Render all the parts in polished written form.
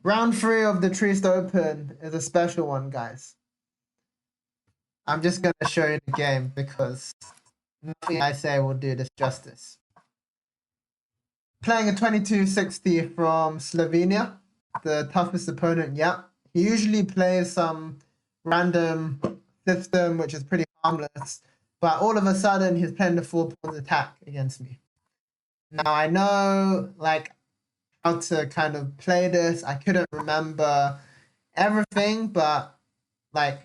Round 3 of the Trieste Open is a special one, guys. I'm just going to show you the game because nothing I say will do this justice. Playing a 2260 from Slovenia, the toughest opponent yet. He usually plays some random system, which is pretty harmless, but all of a sudden he's playing the 4-pawn attack against me. Now I know like how to kind of play this. I couldn't remember everything, but like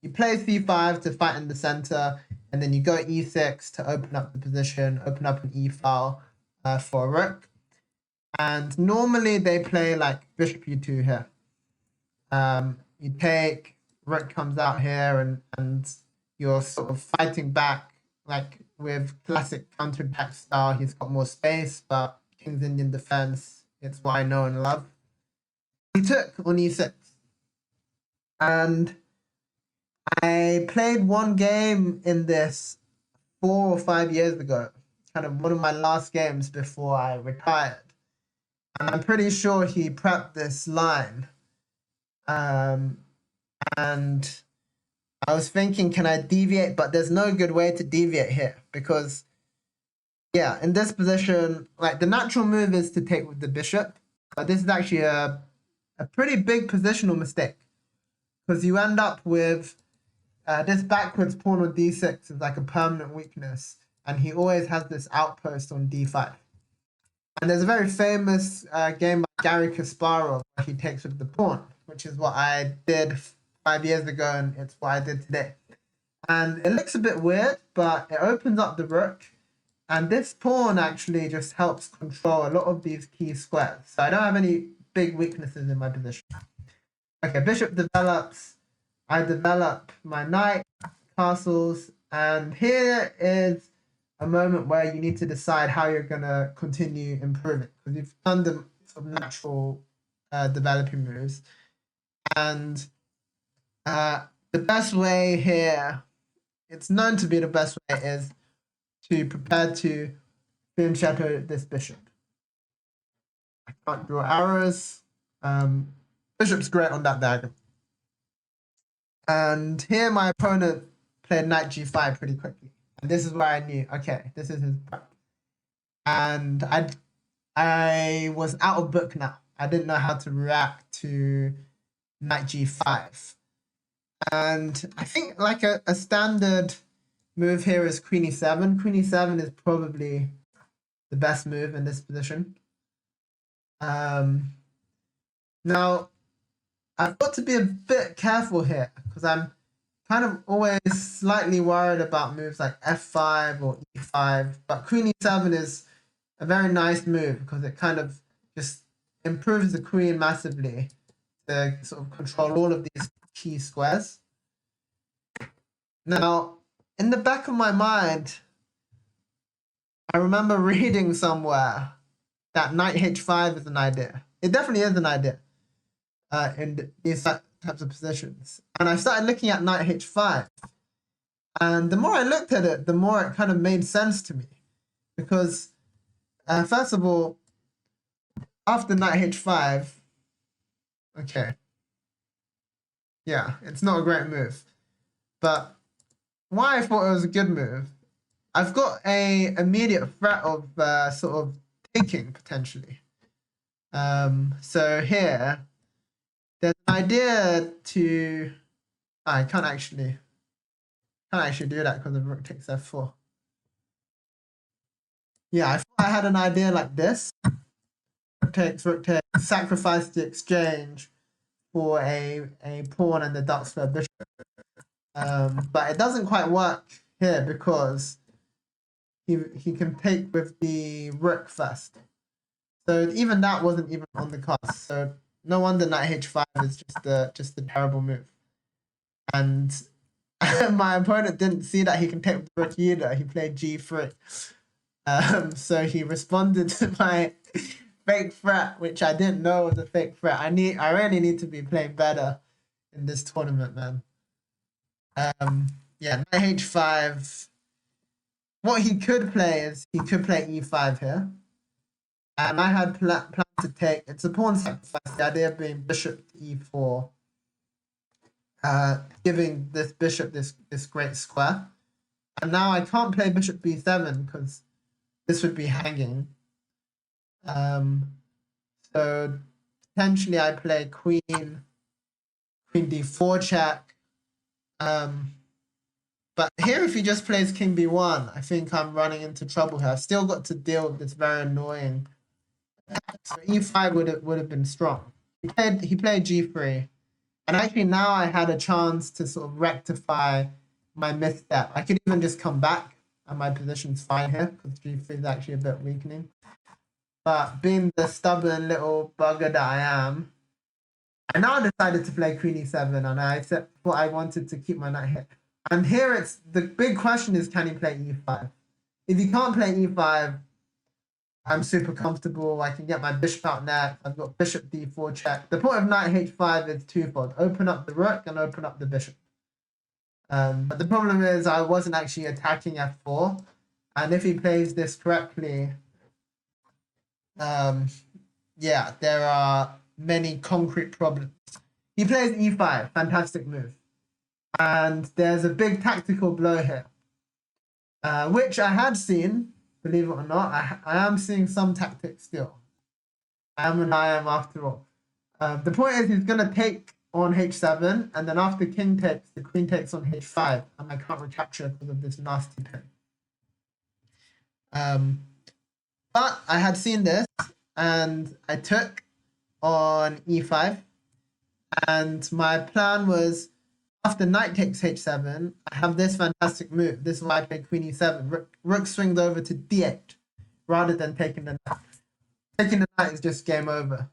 you play c5 to fight in the center, and then you go e6 to open up the position, open up an e-file for a rook. And normally they play like bishop e2 here. You take, rook comes out here, and you're sort of fighting back like with classic counterattack style. He's got more space, but King's Indian defense, it's what I know and love. He took on e6. And I played one game in this 4 or 5 years ago, kind of one of my last games before I retired. And I'm pretty sure he prepped this line. And I was thinking, can I deviate? But there's no good way to deviate here because, yeah, in this position, like the natural move is to take with the bishop. But this is actually a pretty big positional mistake because you end up with this backwards pawn on d6 is like a permanent weakness. And he always has this outpost on d5. And there's a very famous game by Garry Kasparov where he takes with the pawn, which is what I did 5 years ago, and it's what I did today. And it looks a bit weird, but it opens up the rook, and this pawn actually just helps control a lot of these key squares. So I don't have any big weaknesses in my position. Okay, bishop develops. I develop my knight, castles, and here is a moment where you need to decide how you're going to continue improving because you've done the sort of natural developing moves. And the best way here, it's known to be the best way, is to prepare to fianchetto this bishop. I can't draw arrows. Bishop's great on that dagger. And here my opponent played knight g5 pretty quickly. And this is where I knew, okay, this is his prep. And I was out of book now. I didn't know how to react to knight g5. And I think like a standard move here is queen e7. Queen e7 is probably the best move in this position. Now, I've got to be a bit careful here because I'm kind of always slightly worried about moves like f5 or e5, but queen e7 is a very nice move because it kind of just improves the queen massively to sort of control all of these key squares. Now, in the back of my mind, I remember reading somewhere that knight h5 is an idea. It definitely is an idea in these types of positions. And I started looking at knight h5. And the more I looked at it, the more it kind of made sense to me. Because, first of all, after knight h5, okay. Yeah, it's not a great move. But why I thought it was a good move, I've got a immediate threat of sort of taking, potentially. So here, there's an idea to... I can't actually do that because the rook takes f4. Yeah, I thought I had an idea like this. Rook takes, sacrifice the exchange for a pawn and the duck's for a bishop. But it doesn't quite work here because he can take with the rook first. So even that wasn't even on the cards. So no wonder knight h5 is just a terrible move. And my opponent didn't see that he can take with the rook either. He played g3. So he responded to my fake threat, which I didn't know was a fake threat. I really need to be playing better in this tournament, man. Yeah, knight h5. What he could play is he could play e5 here. And I had planned to take. It's a pawn sacrifice. The idea being bishop to e4, giving this bishop this great square. And now I can't play bishop b7 because this would be hanging. So potentially I play queen d4 check. But here, if he just plays king b1, I think I'm running into trouble here. I've still got to deal with this very annoying attack. So e5 would have been strong. He played g3, and actually now I had a chance to sort of rectify my misstep. I could even just come back, and my position's fine here because g3 is actually a bit weakening. But being the stubborn little bugger that I am, I now decided to play queen e7, and I thought I wanted to keep my knight here. And here it's the big question is, can he play e5? If he can't play e5, I'm super comfortable. I can get my bishop out next. I've got bishop d4 check. The point of knight h5 is twofold: open up the rook and open up the bishop. But the problem is I wasn't actually attacking f4, and if he plays this correctly, yeah, there are many concrete problems. He plays e5, fantastic move. And there's a big tactical blow here, which I had seen, believe it or not. I am seeing some tactics still. I am after all. The point is he's going to take on h7, and then after king takes, the queen takes on h5, and I can't recapture because of this nasty pin. But I had seen this, and I took on e5, and my plan was, after knight takes h7, I have this fantastic move. This is why I played queen e7. Rook swings over to d8 rather than taking the knight. Taking the knight is just game over.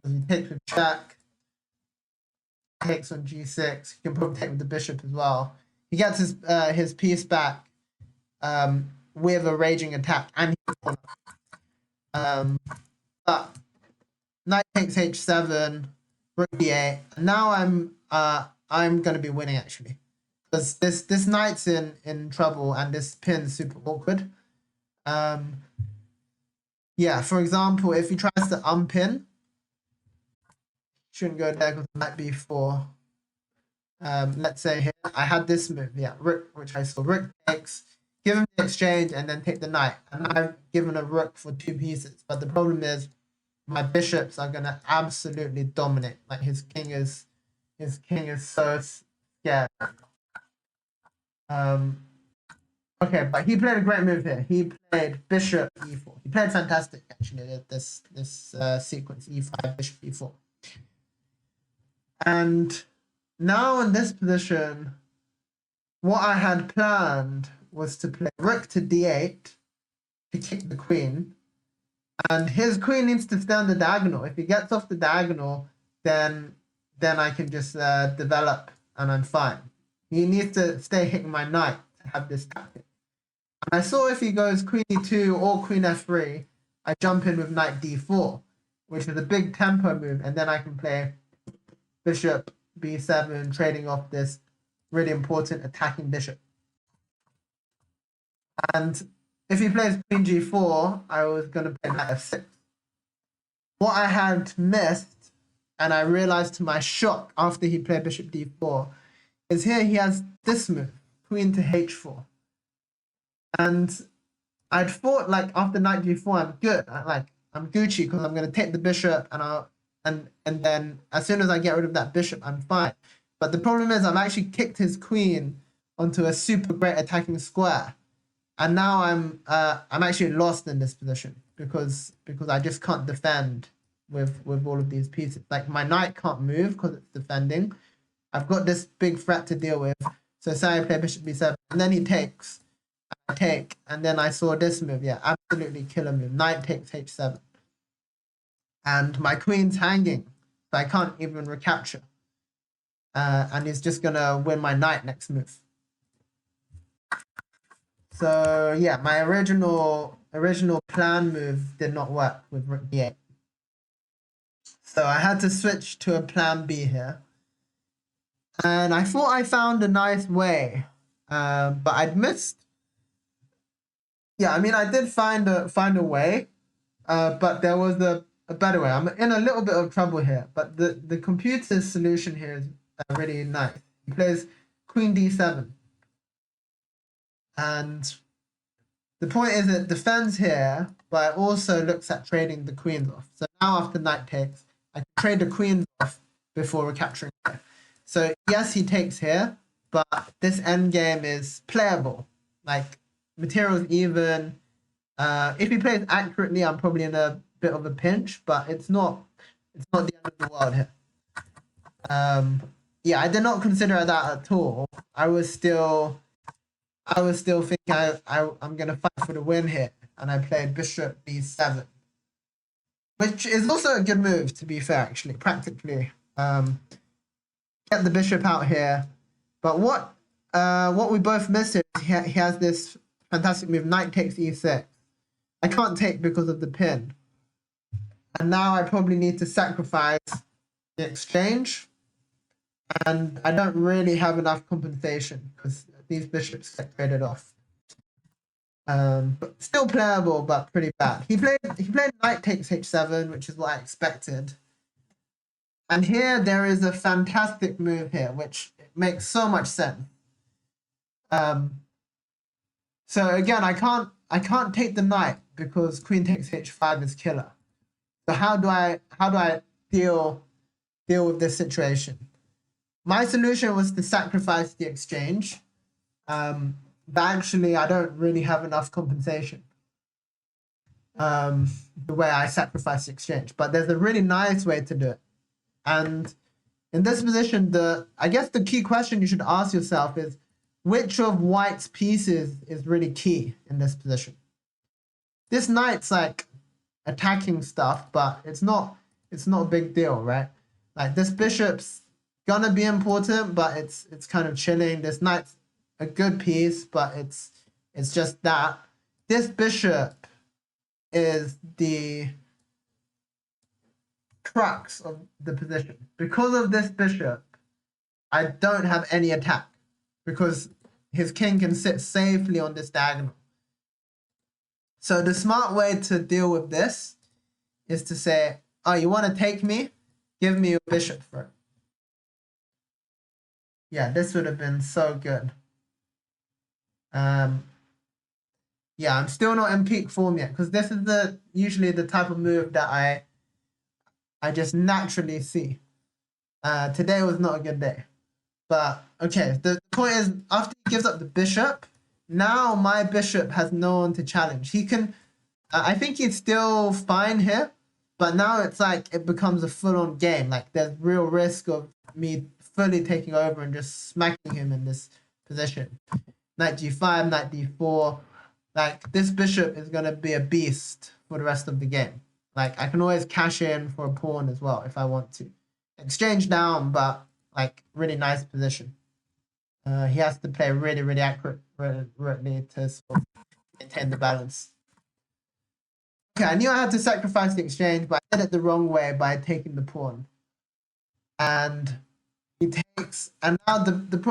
He takes with check, takes on g6. He can probably take with the bishop as well. He gets his piece back with a raging attack, and but knight takes h7, rook d8. Now I'm going to be winning, actually, because this knight's in trouble and this pin's super awkward. Yeah, for example, if he tries to unpin, shouldn't go there because knight b4. Let's say here, I had this move, yeah, rook, which I saw. Rook takes, give him the exchange, and then take the knight. And I've given a rook for 2 pieces. But the problem is my bishops are going to absolutely dominate. Like his king is so scared. Okay, but he played a great move here. He played bishop e4. He played fantastic, actually, this sequence, e5, bishop e4. And now in this position, what I had planned was to play rook to d8 to kick the queen. And his queen needs to stay on the diagonal. If he gets off the diagonal, then I can just develop and I'm fine. He needs to stay hitting my knight to have this tactic. And I saw if he goes queen e2 or queen f3, I jump in with knight d4, which is a big tempo move, and then I can play bishop b7, trading off this really important attacking bishop. And if he plays queen g4, I was going to play knight f6. What I had missed, and I realized to my shock after he played bishop d4, is here he has this move, queen to h4. And I'd thought, like, after knight g4, I'm good. I'm Gucci because I'm going to take the bishop, and then as soon as I get rid of that bishop, I'm fine. But the problem is I've actually kicked his queen onto a super great attacking square. And now I'm actually lost in this position because I just can't defend with all of these pieces. Like, my knight can't move because it's defending. I've got this big threat to deal with. So say I play bishop b7, and then he takes. I take, and then I saw this move. Yeah, absolutely killer move. Knight takes h7. And my queen's hanging, so I can't even recapture. And he's just going to win my knight next move. So yeah, my original plan move did not work with rook d8. So I had to switch to a plan B here. And I thought I found a nice way, but I'd missed. Yeah, I mean, I did find a way, but there was a a better way. I'm in a little bit of trouble here, but the computer's solution here is really nice. He plays Queen D7, and the point is it defends here, but it also looks at trading the queens off. So now after knight takes, I can trade the queens off before recapturing here. So yes, he takes here, but this endgame is playable. Like, material's even. If he plays accurately, I'm probably in a bit of a pinch, but it's not the end of the world here. Yeah, I did not consider that at all. I was still thinking I'm gonna fight for the win here, and I played bishop b7, which is also a good move, to be fair, actually, practically. Get the bishop out here, but what we both missed is he has this fantastic move, knight takes e6. I can't take because of the pin, and now I probably need to sacrifice the exchange, and I don't really have enough compensation because these bishops get traded off. But still playable, but pretty bad. He played knight takes h7, which is what I expected. And here there is a fantastic move here, which makes so much sense. So again, I can't take the knight because queen takes h5 is killer. So how do I deal with this situation? My solution was to sacrifice the exchange. But actually, I don't really have enough compensation the way I sacrifice the exchange. But there's a really nice way to do it. And in this position, I guess the key question you should ask yourself is, which of white's pieces is really key in this position? This knight's like attacking stuff, but it's not a big deal, right? Like, this bishop's gonna be important, but it's kind of chilling. This knight's a good piece, but it's just that. This bishop is the crux of the position. Because of this bishop, I don't have any attack because his king can sit safely on this diagonal. So the smart way to deal with this is to say, oh, you want to take me? Give me your bishop for it. Yeah, this would have been so good. Yeah, I'm still not in peak form yet because this is usually the type of move that I just naturally see. Today was not a good day. But okay, the point is, after he gives up the bishop, now my bishop has no one to challenge. He can, I think he's still fine here, but now it's like it becomes a full-on game. Like, there's real risk of me fully taking over and just smacking him in this position. Knight g5, knight d4. Like, this bishop is going to be a beast for the rest of the game. Like, I can always cash in for a pawn as well if I want to. Exchange down, but like, really nice position. He has to play really, really accurately to sort of maintain the balance. Okay, I knew I had to sacrifice the exchange, but I did it the wrong way by taking the pawn. And he takes, and now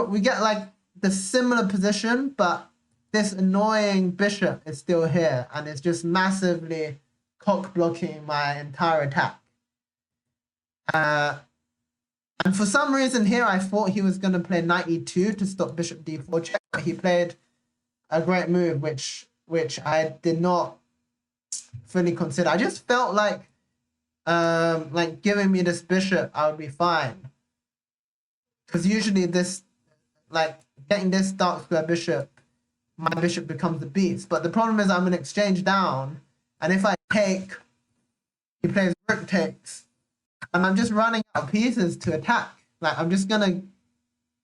we get like the similar position, but this annoying bishop is still here, and it's just massively cock blocking my entire attack. And for some reason here, I thought he was going to play knight e2 to stop bishop d4 check, but he played a great move, which I did not fully consider. I just felt like giving me this bishop, I would be fine. Because usually this, like, getting this dark square bishop, my bishop becomes the beast. But the problem is I'm going to exchange down, and if I take, he plays rook takes, and I'm just running out of pieces to attack. Like, I'm just going to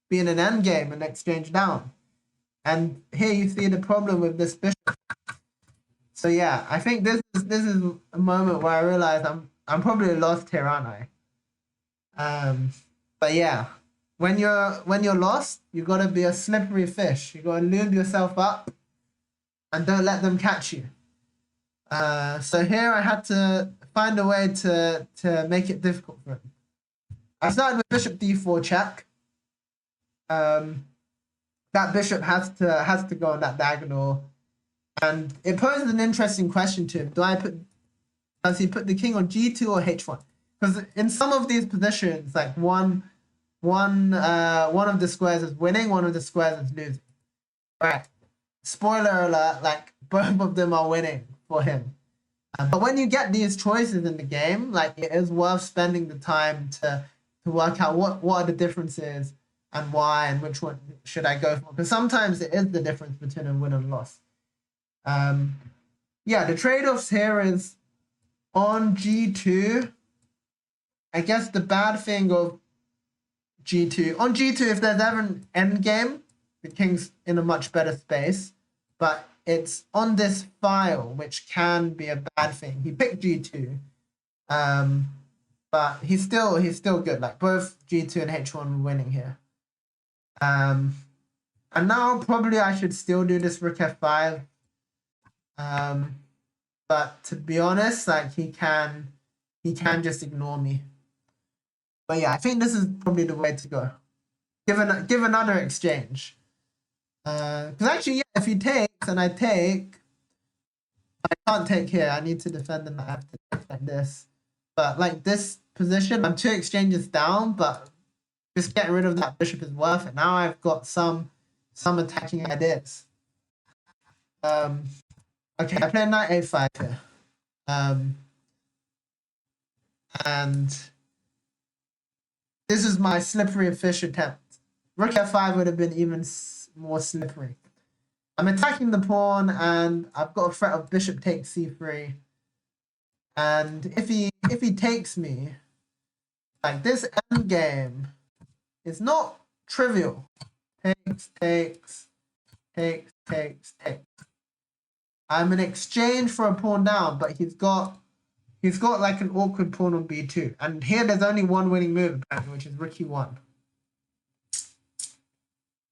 be in an endgame and exchange down. And here you see the problem with this bishop. So yeah, I think this is a moment where I realize I'm probably lost here, aren't I? But yeah, when you're lost, you gotta be a slippery fish. You gotta lube yourself up and don't let them catch you. So here I had to find a way to make it difficult for him. I started with bishop d4 check. That bishop has to go on that diagonal, and it poses an interesting question to him. Do I put Does he put the king on g2 or h1? Because in some of these positions, like one of the squares is winning, one of the squares is losing. Right. Spoiler alert, like both of them are winning for him. But when you get these choices in the game, like it is worth spending the time to work out what are the differences and why and which one should I go for. Because sometimes it is the difference between a win and loss. Yeah, the trade-offs here is on g2. I guess the bad thing of g2, on g2, if there's ever an endgame, the king's in a much better space, but it's on this file, which can be a bad thing. He picked g2, but he's still good. Like both g2 and h1 were winning here. And now probably I should still do this rook f5. But to be honest, like he can just ignore me. But yeah, I think this is probably the way to go. Give another exchange. Because actually, yeah, if he takes and I take, I can't take here. I need to defend and I have to take like this. But like this position, I'm 2 exchanges down, but just getting rid of that bishop is worth it. Now I've got some attacking ideas. Okay, I play knight a5 here. And this is my slippery fish attempt. Rook f5 would have been even more slippery. I'm attacking the pawn, and I've got a threat of bishop takes c3. And if he takes me, like this endgame is not trivial. Takes. I'm in exchange for a pawn down, but he's got like an awkward pawn on b2. And here there's only one winning move, apparently, which is rook e1.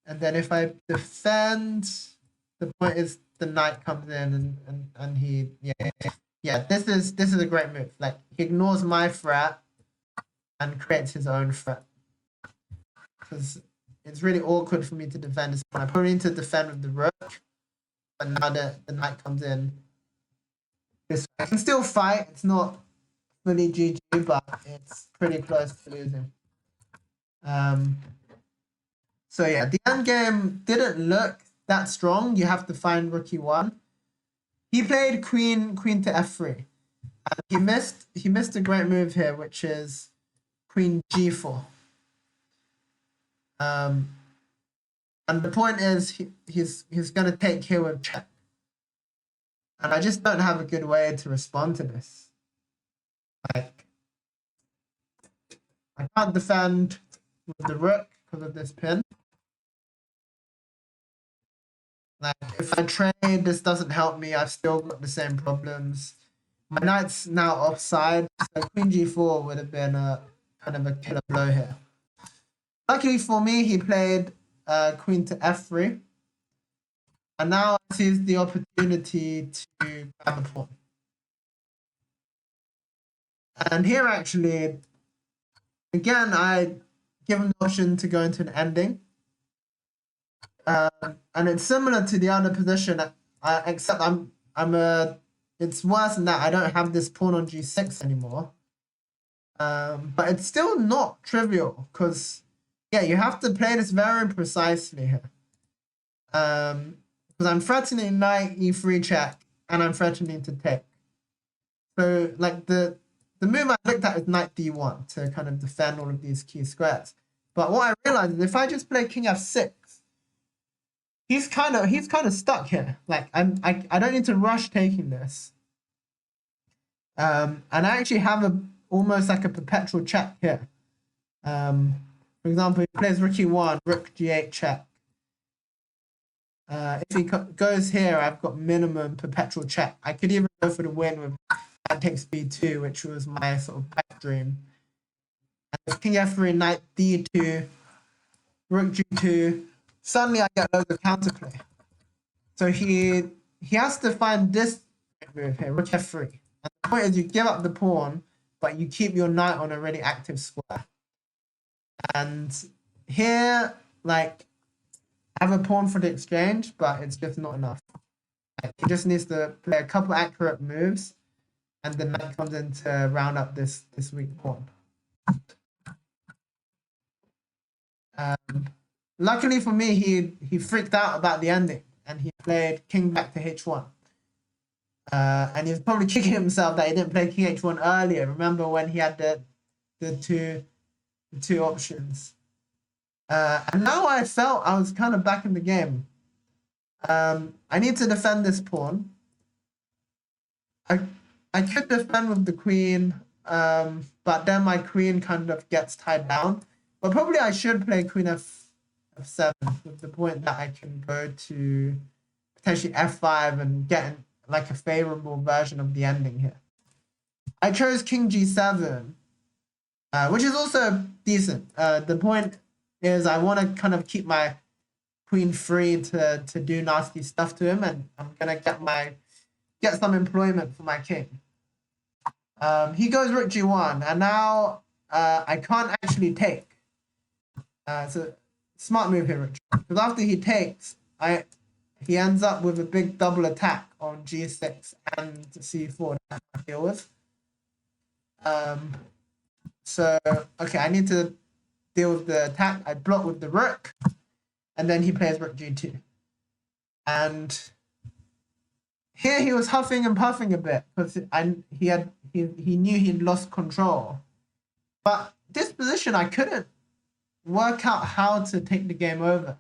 And then if I defend, the point is the knight comes in and he this is a great move. Like he ignores my threat and creates his own threat. Because it's really awkward for me to defend this pawn. I probably need to defend with the rook, but now the knight comes in. I can still fight. It's not fully GG, but it's pretty close to losing. So yeah, the endgame didn't look that strong. You have to find rook e1. He played queen to f3. And he missed a great move here, which is queen g4. And the point is he's going to take here with check. And I just don't have a good way to respond to this. Like, I can't defend with the rook because of this pin. Like, if I trade, this doesn't help me. I've still got the same problems. My knight's now offside, so queen g4 would have been a kind of a killer blow here. Luckily for me, he played queen to f3. And now I seize the opportunity to grab a pawn. And here, actually, again, I give him the option to go into an ending. And it's similar to the other position, except it's worse than that. I don't have this pawn on g6 anymore. But it's still not trivial because, yeah, you have to play this very precisely here. Because I'm threatening knight e3 check, and I'm threatening to take. So, like, the move I looked at is knight d1 to kind of defend all of these key squares. But what I realized is if I just play king f6, he's kind of stuck here. Like I don't need to rush taking this. And I actually have almost like a perpetual check here. For example, he plays rook e1, rook g8 check. If he goes here, I've got minimum perpetual check. I could even go for the win with knight takes b2, which was my sort of pipe dream. And king f3, knight d2, rook g2. Suddenly I get loads of counterplay. So he has to find this move here, rook f3. And the point is you give up the pawn, but you keep your knight on a really active square. And here, like, I have a pawn for the exchange, but it's just not enough. Like, he just needs to play a couple accurate moves, and the knight comes in to round up this weak pawn. Luckily for me, he freaked out about the ending and he played king back to h1. And he's probably kicking himself that he didn't play king h1 earlier. Remember when he had the two options. And now I felt I was kind of back in the game. I need to defend this pawn. I could defend with the queen, but then my queen kind of gets tied down. But probably I should play queen f7 with the point that I can go to potentially f5 and get like a favorable version of the ending here. I chose king g7, which is also decent. The point is I want to kind of keep my queen free to do nasty stuff to him, and I'm gonna get some employment for my king. He goes rook g1, and now I can't actually take. It's a smart move here, Richard. Because after he takes, he ends up with a big double attack on g6 and c4 that I deal with. So, okay, I need to deal with the attack. I block with the rook, and then he plays rook g2. And here he was huffing and puffing a bit because he knew he'd lost control. But this position, I couldn't work out how to take the game over.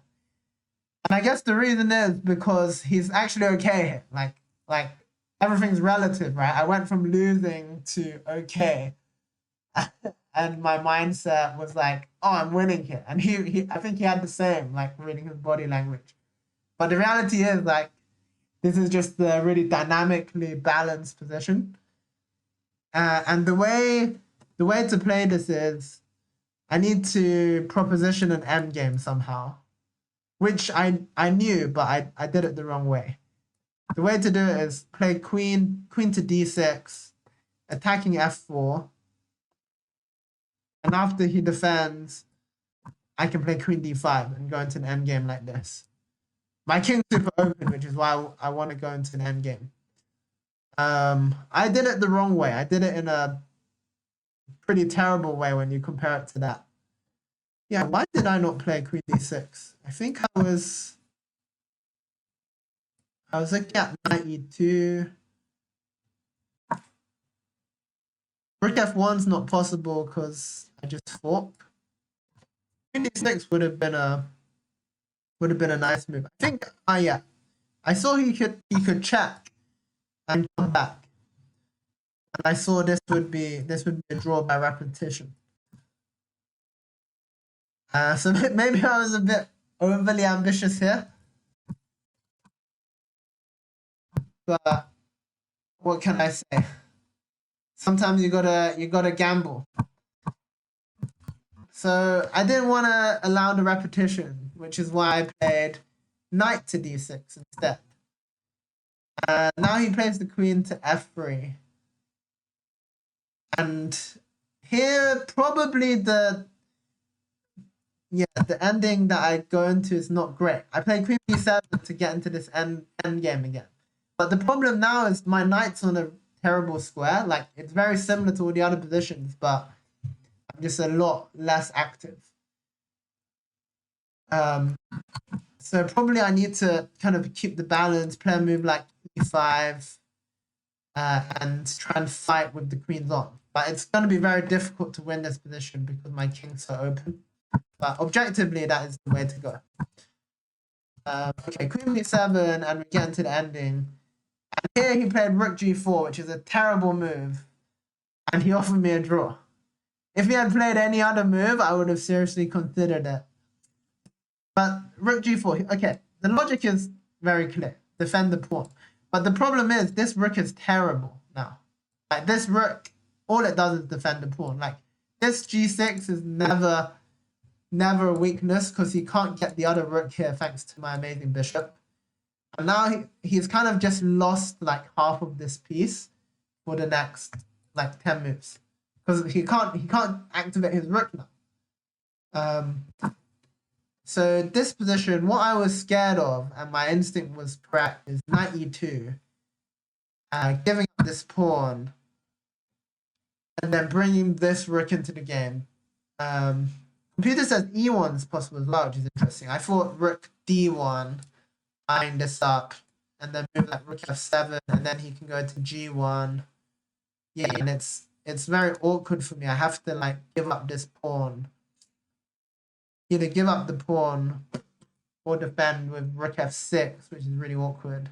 And I guess the reason is because he's actually okay here. Like everything's relative, right? I went from losing to okay. And my mindset was like, oh, I'm winning here. And I think he had the same, like reading his body language. But the reality is like, this is just a really dynamically balanced position. And the way to play this is I need to proposition an endgame somehow, which I knew, but I did it the wrong way. The way to do it is play queen to d6, attacking f4, and after he defends, I can play queen d5 and go into an endgame like this. My king's super open, which is why I want to go into an endgame. I did it the wrong way. I did it in a pretty terrible way when you compare it to that. Yeah, why did I not play queen d6? I think I was like, yeah, knight e2. Rook f1's not possible because I just fork. Queen d6 would have been a nice move. I think yeah. I saw he could check and come back. And I saw this would be a draw by repetition. So maybe I was a bit overly ambitious here. But what can I say? Sometimes you gotta gamble. So I didn't want to allow the repetition, which is why I played knight to d6 instead. Now he plays the queen to f3. And here probably the ending that I go into is not great. I play queen b7 to get into this end game again. But the problem now is my knight's on a terrible square. Like, it's very similar to all the other positions, but I'm just a lot less active. So probably I need to kind of keep the balance, play a move like e5, and try and fight with the queens on. But it's going to be very difficult to win this position because my king's so open. But objectively, that is the way to go. Okay, queen b7, and we get into the ending. And here he played rook g4, which is a terrible move. And he offered me a draw. If he had played any other move, I would have seriously considered it. But rook g4, okay, the logic is very clear. Defend the pawn. But the problem is, this rook is terrible now. Like, this rook, all it does is defend the pawn. Like, this g6 is never a weakness because he can't get the other rook here thanks to my amazing bishop. And now he's kind of just lost like half of this piece for the next like 10 moves. Because he can't activate his rook now. So this position, what I was scared of, and my instinct was correct, is knight e2. Giving up this pawn and then bringing this rook into the game. Computer says e1 is possible as well, which is interesting. I thought rook d1, eyeing this up, and then move like rook f7, and then he can go to g1. Yeah, and it's very awkward for me. I have to like give up this pawn. Either give up the pawn or defend with rook f6, which is really awkward.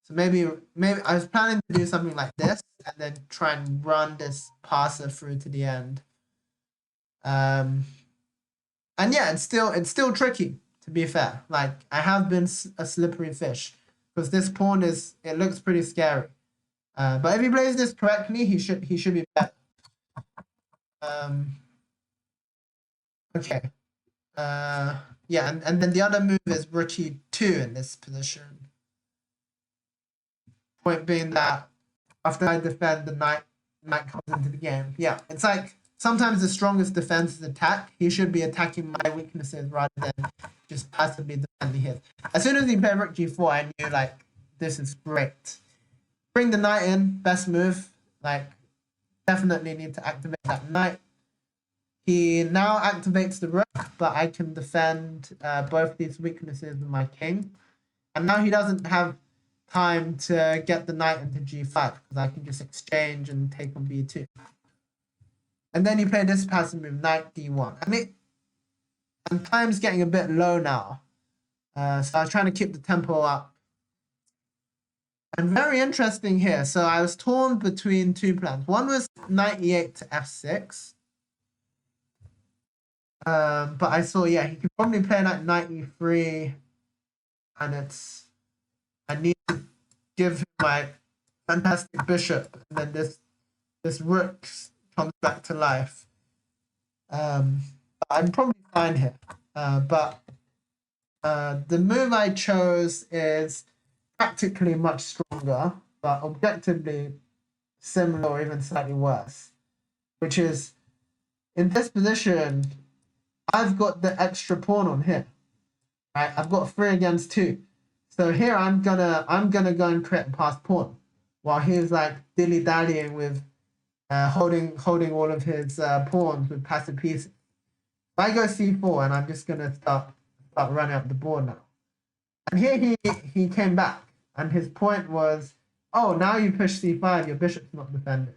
So maybe I was planning to do something like this and then try and run this passer through to the end. And yeah, it's still tricky, to be fair. Like, I have been a slippery fish because this pawn it looks pretty scary. But if he plays this correctly, he should be better. Okay. Yeah, and then the other move is rook e2 in this position. Point being that after I defend, the knight comes into the game. Yeah, it's like sometimes the strongest defense is attack. He should be attacking my weaknesses rather than just passively defending his. As soon as he played rook g4, I knew like this is great. Bring the knight in, best move. Like, definitely need to activate that knight. He now activates the rook, but I can defend both these weaknesses with my king. And now he doesn't have time to get the knight into g5 because I can just exchange and take on b2. And then he played this passive move, knight d1. And time's getting a bit low now. So I was trying to keep the tempo up. And very interesting here. So I was torn between two plans. One was knight e8 to f6. But I saw, yeah, he could probably play like knight e3. And I need to give him my fantastic bishop. And then this rook comes back to life. I'm probably fine here. But the move I chose is practically much stronger, but objectively similar or even slightly worse. Which is, in this position, I've got the extra pawn on here. Right? I've got 3 against 2. So here I'm gonna go and create a passed pawn, while he's like dilly-dallying with holding all of his pawns with passive pieces. If I go c4, and I'm just gonna start running up the board now. And here he came back, and his point was, oh, now you push c5, your bishop's not defended.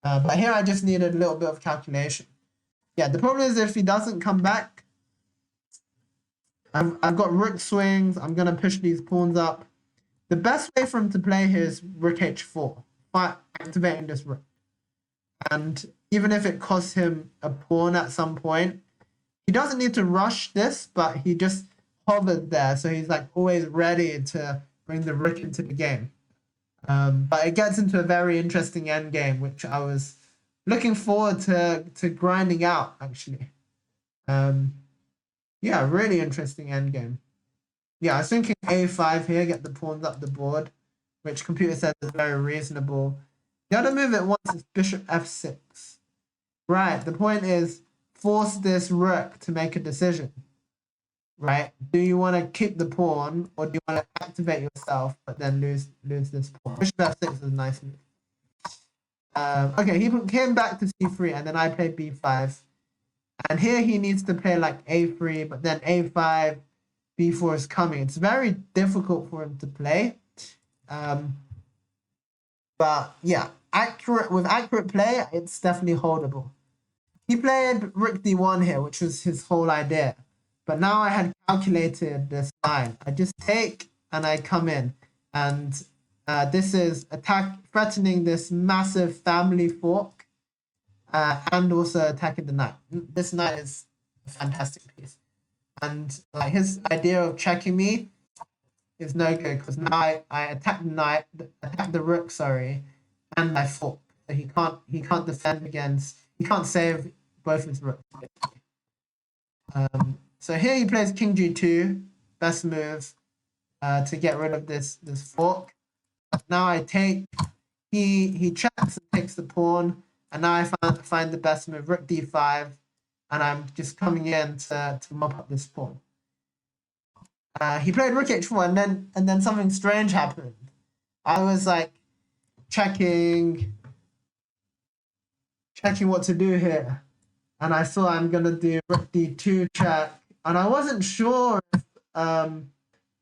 But here I just needed a little bit of calculation. Yeah, the problem is if he doesn't come back, I've got rook swings. I'm going to push these pawns up. The best way for him to play here is rook h4, by activating this rook. And even if it costs him a pawn at some point, he doesn't need to rush this, but he just hovered there. So he's like always ready to bring the rook into the game. But it gets into a very interesting endgame, which I was looking forward to grinding out, actually. Yeah, really interesting endgame. Yeah, I was thinking a5 here, get the pawns up the board, which computer says is very reasonable. The other move it wants is bishop f6. Right, the point is force this rook to make a decision. Right? Do you want to keep the pawn, or do you want to activate yourself but then lose this pawn? Bishop f6 is a nice move. Okay, he came back to c3, and then I played b5. And here he needs to play like a3, but then a5, b4 is coming. It's very difficult for him to play. But yeah, with accurate play, it's definitely holdable. He played rook d1 here, which was his whole idea. But now I had calculated this line. I just take and I come in. And this is threatening this massive family fork. And also attacking the knight. This knight is a fantastic piece. And like his idea of checking me is no good, because now I attack the knight, attack the rook, sorry, and I fork. So he can't defend against, he can't save both his rooks. So here he plays king g2, best move to get rid of this fork. Now I take, he checks and takes the pawn. And now I find the best move, rook d5, and I'm just coming in to mop up this pawn. He played rook h4, and then something strange happened. I was like checking, checking what to do here. And I saw I'm gonna do rook d2 check. And I wasn't sure if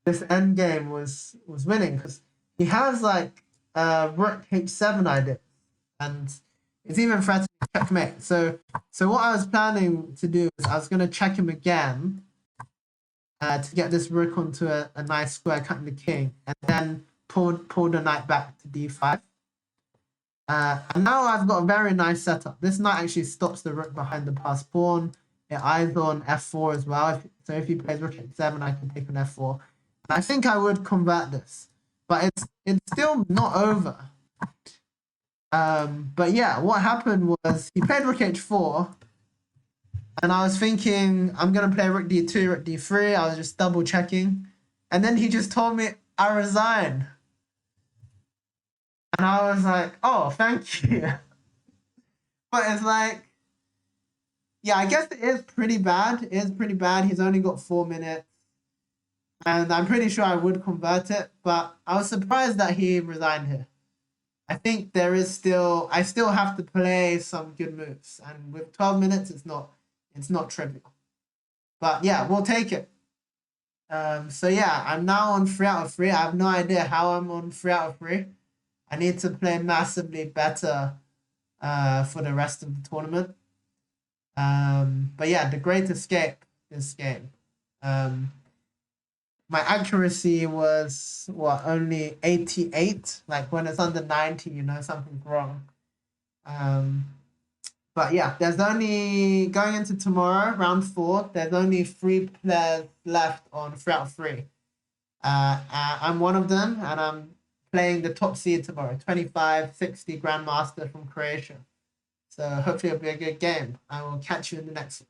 this endgame was winning, because he has like rook h7 idea, and it's even threatening checkmate. So what I was planning to do is I was gonna check him again to get this rook onto a nice square, cutting the king, and then pull the knight back to d5. And now I've got a very nice setup. This knight actually stops the rook behind the passed pawn. It eyes on f4 as well. So if he plays rook h7, I can take on f4. And I think I would convert this, but it's still not over. But yeah, what happened was he played rook h4, and I was thinking I'm gonna play rook d2, rook d3. I was just double checking, and then he just told me I resign. And I was like, oh, thank you. But it's like, yeah, I guess it is pretty bad. It is pretty bad. He's only got 4 minutes. And I'm pretty sure I would convert it. But I was surprised that he resigned here. I think I still have to play some good moves. And with 12 minutes, it's not trivial. But yeah, we'll take it. So yeah, I'm now on 3 out of 3. I have no idea how I'm on 3 out of 3. I need to play massively better for the rest of the tournament. But yeah, the great escape this game. My accuracy was only 88. Like when it's under 90, you know something's wrong. But yeah, there's only going into tomorrow, round 4. There's only 3 players left on 3 out of 3. I'm one of them, and I'm playing the top seed tomorrow, 25-60 Grandmaster from Croatia. So hopefully it'll be a good game. I will catch you in the next one.